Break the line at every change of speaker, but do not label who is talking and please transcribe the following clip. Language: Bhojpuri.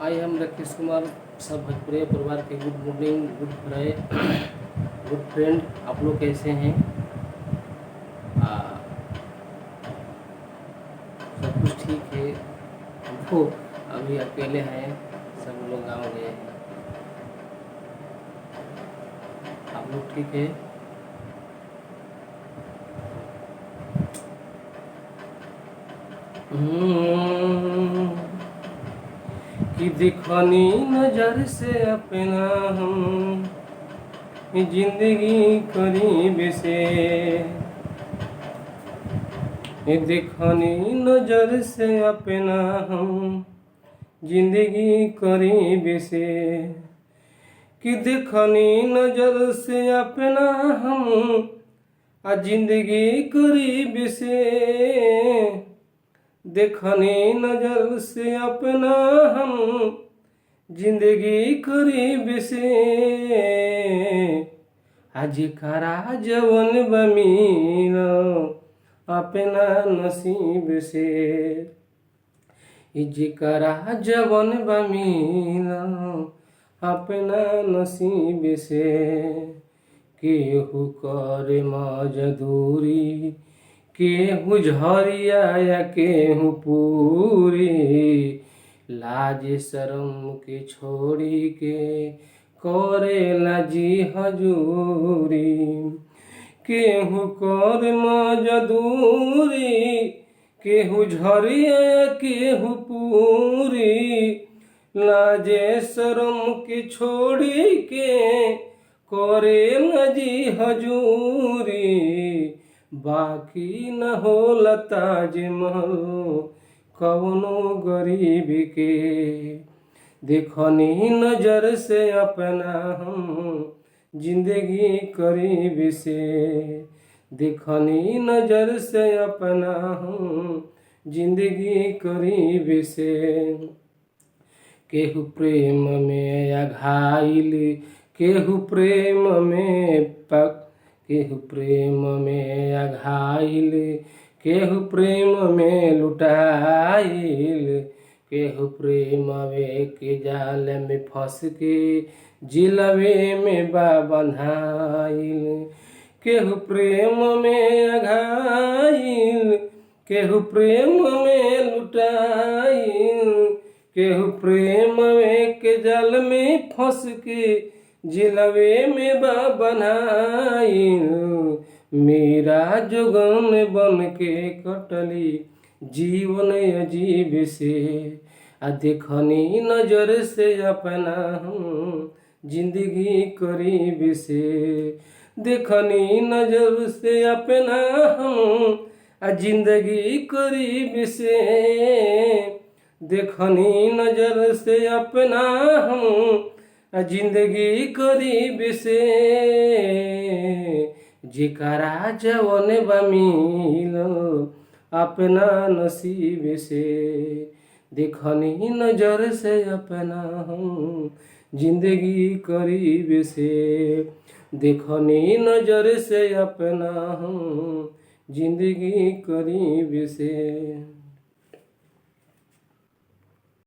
आई हम राकेश कुमार, सब भोजपुरिया परिवार के good morning, good good friend. आप लोग कैसे हैं? सब कुछ ठीक है। हमको अभी अकेले हैं, सब लोग गाँव गए हैं। आप लोग ठीक है? कि दिखनी नजर से अपना हम जिंदगी करीब से, दिखनी नजर से अपना हम जिंदगी करीब से, कि दिखनी नजर से अपना हम जिंदगी करीब से, देखनी नजर से अपना हम जिंदगी करीब से, आज करा जवन बमीन अपना नसीब से, जिकरा जवन बमीन अपना नसीब से, केहू करे मजदूरी, केहू झरिया या केहू पूरी, लाज शरम के छोड़ी के करेला जी हजूरी, केहू कर मजदूरी, केहू झरिया या केहू पूरी, लाजे शरम के छोड़ी के करेला जी हजूरी, बाकी न होला ताजमहल कवनो गरीब के, देखनी नजर से अपना हम जिंदगी करीब से, देखनी नजर से अपना हम जिंदगी करीब से, केहू प्रेम में अघाइल, केहू प्रेम में केहू प्रेम में अघाइल, केहू प्रेम में लुटाइल, केहू प्रेम के जाल में फंस के जिलवे में बंधाइल, केहू प्रेम में अघाइल, केहू प्रेम में लुटाइल, केहू प्रेम के जाल में फंस के जिलवे में बनाइल, मेरा जोगन बन के कटली जीवन अजीब से, देखनी नजर से अपना हम जिंदगी करीब से, देखनी नजर से अपना हम जिंदगी करीब से, देखनी नजर से अपना हम जिंदगी करीब से, जिकरा जवन बमिल अपना नसीब से, देखनी नजर से अपना हम जिंदगी करीब से, देखनी नजर से अपना हम जिंदगी करीब से।